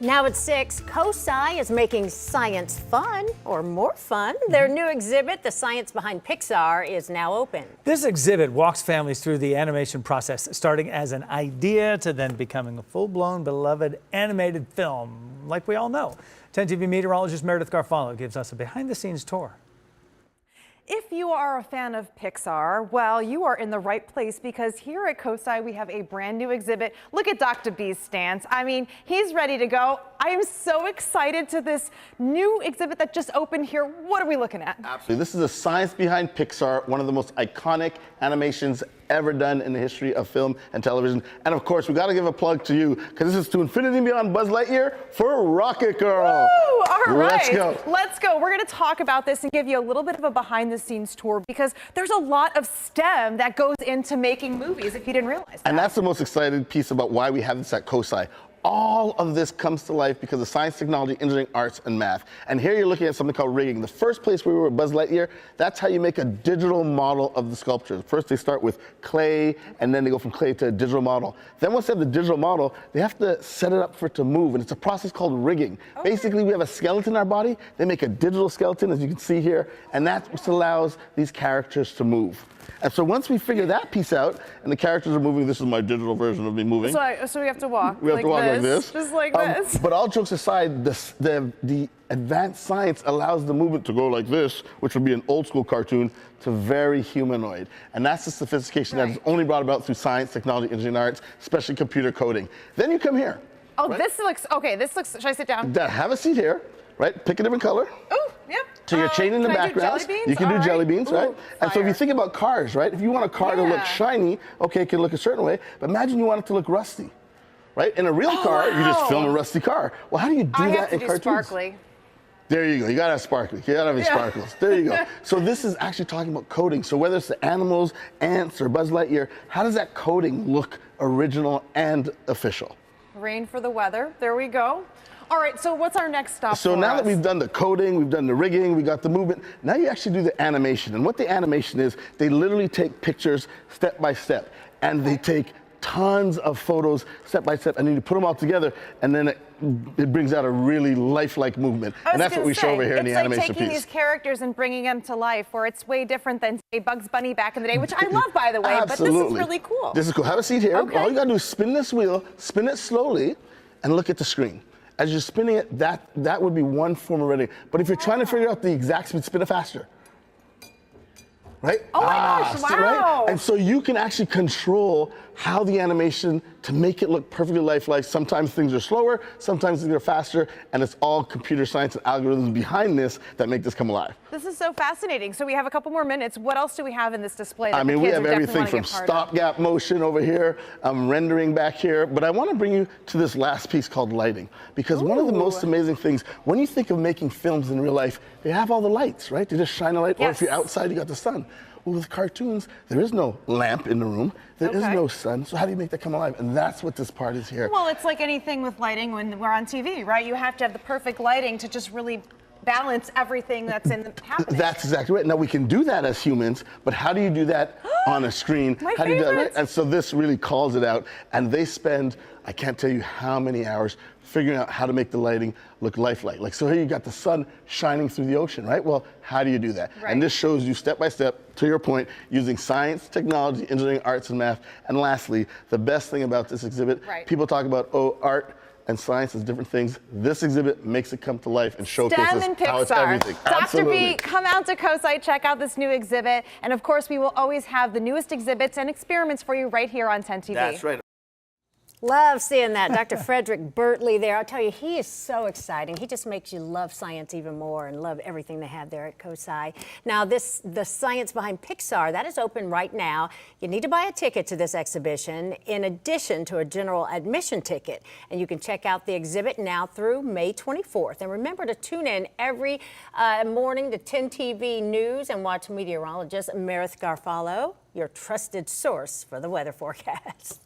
Now at 6, COSI is making science fun, or more fun. Their new exhibit, The Science Behind Pixar, is now open. This exhibit walks families through the animation process, starting as an idea to then becoming a full-blown, beloved animated film, like we all know. 10 TV meteorologist Meredith Garfalo gives us a behind-the-scenes tour. If you are a fan of Pixar, well, you are in the right place because here at COSI we have a brand new exhibit. Look at Dr. B's stance. I mean, he's ready to go. I am so excited to this new exhibit that just opened here. What are we looking at? Absolutely. This is the Science Behind Pixar, one of the most iconic animations ever done in the history of film and television. And of course, we got to give a plug to you because this is To Infinity and Beyond Buzz Lightyear for Rocket Girl. Woo! All right, let's go. Let's go. We're going to talk about this and give you a little bit of a behind-the-scenes tour because there's a lot of STEM that goes into making movies, if you didn't realize that. And that's the most exciting piece about why we have this at COSI. All of this comes to life because of science, technology, engineering, arts, and math. And here you're looking at something called rigging. The first place we were with Buzz Lightyear, that's how you make a digital model of the sculpture. First they start with clay, and then they go from clay to a digital model. Then once they have the digital model, they have to set it up for it to move, and it's a process called rigging. Okay. Basically, we have a skeleton in our body. They make a digital skeleton, as you can see here, and that's what allows these characters to move. And so once we figure that piece out, and the characters are moving, this is my digital version of me moving. So we have to walk. We have to walk like this. Just like this. But all jokes aside, the advanced science allows the movement to go like this, which would be an old school cartoon, to very humanoid. And that's the sophistication that is only brought about through science, technology, engineering, arts, especially computer coding. Then you come here. Oh, right? this looks, okay, this looks, should I sit down? Have a seat here, right? Pick a different color. Ooh, yep. So you're changing the backgrounds. You can do jelly beans, right? And so if you think about cars, right? If you want a car to look shiny, okay, it can look a certain way, but imagine you want it to look rusty, right? In a real car, you just film a rusty car. Well, how do you do that in cartoons? Sparkly. There you go. You gotta have sparkly. You gotta have sparkles. There you go. So this is actually talking about coding. So whether it's the animals, ants, or Buzz Lightyear, how does that coding look original and official? Rain for the weather. There we go. All right, so what's our next stop So now that we've done the coding, we've done the rigging, we got the movement, now you actually do the animation. And what the animation is, they literally take pictures step by step, and they take tons of photos step by step, and then you put them all together, and then it brings out a really lifelike movement. And that's what we show over here in the animation piece. It's like taking these characters and bringing them to life, where it's way different than, say, Bugs Bunny back in the day, which I love, by the way, but this is really cool. This is cool. Have a seat here. Okay. All you gotta do is spin this wheel, spin it slowly, and look at the screen. As you're spinning it, that would be one form of rigging. But if you're trying to figure out the exact speed, spin it faster. Right? Oh my gosh, wow. Right? And so you can actually control how the animation to make it look perfectly lifelike. Sometimes things are slower, sometimes things are faster, and it's all computer science and algorithms behind this that make this come alive. This is so fascinating. So we have a couple more minutes. What else do we have in this display? I mean, we have everything from stopgap motion over here, rendering back here, but I want to bring you to this last piece called lighting, because one of the most amazing things, when you think of making films in real life, they have all the lights, right? They just shine a light, or if you're outside, you got the sun. Well, with cartoons, there is no lamp in the room. There is no sun. So how do you make that come alive? And that's what this part is here. Well, it's like anything with lighting when we're on TV, right? You have to have the perfect lighting to just really balance everything that's in the happening. That's exactly right. Now, we can do that as humans, but how do you do that on a screen? My how do you do that, right? And so this really calls it out. And they spend, I can't tell you how many hours figuring out how to make the lighting look lifelike. Like, so here you got the sun shining through the ocean, right? Well, how do you do that? And this shows you step by step, to your point, using science, technology, engineering, arts, and math. And lastly, the best thing about this exhibit, people talk about, oh, art and science is different things. This exhibit makes it come to life and showcases how it's everything. Dr. B, come out to COSI, check out this new exhibit. And of course, we will always have the newest exhibits and experiments for you right here on 10 TV. That's right. Love seeing that. Dr. Frederick Bertley there. I'll tell you, he is so exciting. He just makes you love science even more and love everything they have there at COSI. Now, the Science Behind Pixar, that is open right now. You need to buy a ticket to this exhibition in addition to a general admission ticket. And you can check out the exhibit now through May 24th. And remember to tune in every morning to 10 TV News and watch meteorologist Meredith Garfalo, your trusted source for the weather forecast.